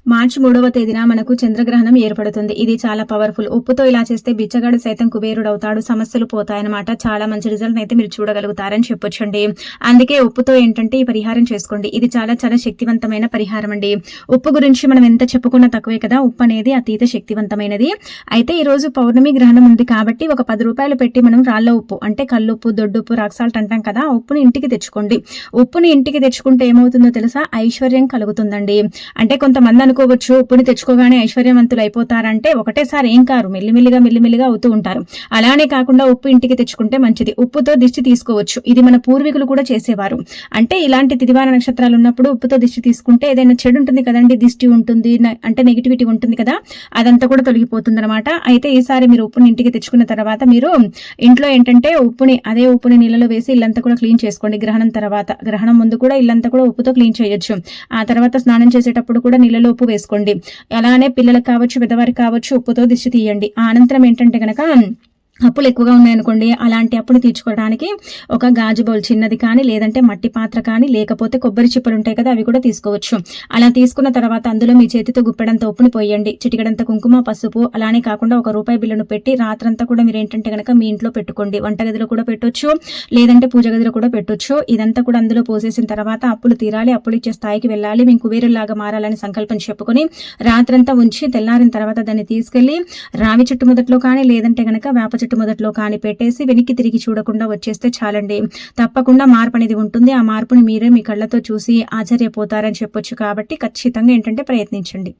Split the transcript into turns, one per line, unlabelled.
మార్చి 3వ తేదీన మనకు చంద్రగ్రహణం ఏర్పడుతుంది. ఇది చాలా పవర్‌ఫుల్. ఉప్పుతో ఇలా చేస్తే బిచ్చగాడు సైతం కుబేరుడవుతాడు. సమస్యలు పోతాయన్నమాట. చాలా మంచి రిజల్ట్‌నైతే మీరు చూడగలుగుతారని చెప్పొచ్చండి. అందుకే ఉప్పుతో ఏంటంటే ఈ పరిహారం చేసుకోండి. ఇది చాలా చాలా శక్తివంతమైన పరిహారం అండి. ఉప్పు గురించి మనం ఎంత చెప్పుకున్నా తక్కువే కదా! ఉప్పు అనేది అతీత శక్తివంతమైనది. అయితే ఈరోజు పౌర్ణమి గ్రహణం ఉంది కాబట్టి ఒక రూ. 10 పెట్టి మనం రాళ్ళ ఉప్పు అంటే కల్లుప్పు, దొడ్డుప్పు, రాక్ సాల్ట్ అంటాం కదా! ఆ ఉప్పుని ఇంటికి తెచ్చుకోండి. ఉప్పుని ఇంటికి తెచ్చుకుంటే ఏమవుతుందో తెలుసా? ఐశ్వర్యం కలుగుతుందండి. అంటే కొంతమంది అనుకోవచ్చు ఉప్పుని తెచ్చుకోగానే ఐశ్వర్యవంతులు అయిపోతారంటే ఒకటేసారి ఏం కారు, మెల్లిమెల్లిగా అవుతూ ఉంటారు. అలానే కాకుండా ఉప్పు ఇంటికి తెచ్చుకుంటే మంచిది. ఉప్పుతో దిష్టి తీసుకోవచ్చు. ఇది మన పూర్వీకులు కూడా చేసేవారు. అంటే ఇలాంటి తిదివార నక్షత్రాలు ఉన్నప్పుడు ఉప్పుతో దిష్టి తీసుకుంటే ఏదైనా చెడు ఉంటుంది కదండి, దిష్టి ఉంటుంది అంటే నెగిటివిటీ ఉంటుంది కదా, అదంతా కూడా తొలగిపోతుంది అనమాట. అయితే ఈసారి మీరు ఉప్పుని ఇంటికి తెచ్చుకున్న తర్వాత మీరు ఇంట్లో ఏంటంటే అదే ఉప్పుని నీళ్ళలో వేసి ఇల్లంతా కూడా క్లీన్ చేసుకోండి. గ్రహణం తర్వాత, గ్రహణం ముందు కూడా ఇల్లంతా కూడా ఉప్పుతో క్లీన్ చేయొచ్చు. ఆ తర్వాత స్నానం చేసేటప్పుడు కూడా నీళ్ళలో ఉప్పు వేసుకోండి. అలానే పిల్లలకు కావచ్చు, పెద్దవారికి కావచ్చు ఉప్పుతో దిష్టి తీయండి. ఆ అనంతరం ఏంటంటే గనక అప్పులు ఎక్కువగా ఉన్నాయనుకోండి, అలాంటి అప్పులు తీర్చుకోవడానికి ఒక గాజు బౌల్ చిన్నది కానీ, లేదంటే మట్టి పాత్ర కానీ, లేకపోతే కొబ్బరి చిప్పలు ఉంటాయి కదా, అవి కూడా తీసుకోవచ్చు. అలా తీసుకున్న తర్వాత అందులో మీ చేతితో గుప్పెడంత ఉప్పుని పోయండి. చిటికెడంత కుంకుమ, పసుపు, అలానే కాకుండా ఒక రూపాయి బిల్లును పెట్టి రాత్రంతా కూడా మీరు ఏంటంటే గనక మీ ఇంట్లో పెట్టుకోండి. వంటగదిలో కూడా పెట్టొచ్చు, లేదంటే పూజ గదిలో కూడా పెట్టొచ్చు. ఇదంతా కూడా అందులో పోసేసిన తర్వాత అప్పులు తీరాలి, అప్పులు ఇచ్చే స్థాయికి వెళ్ళాలి, మేము కుబేరులాగా మారాలని సంకల్పం చెప్పుకొని రాత్రంతా ఉంచి తెల్లారిన తర్వాత దాన్ని తీసుకెళ్లి రావి చెట్టు మొదట్లో కానీ, లేదంటే గనక వేప చెట్టు మొదట్లో కానీ పెట్టేసి వెనక్కి తిరిగి చూడకుండా వచ్చేస్తే చాలండి. తప్పకుండా మార్పు అనేది ఉంటుంది. ఆ మార్పుని మీరే మీ కళ్ళతో చూసి ఆశ్చర్యపోతారని చెప్పొచ్చు. కాబట్టి ఖచ్చితంగా ఏంటంటే ప్రయత్నించండి.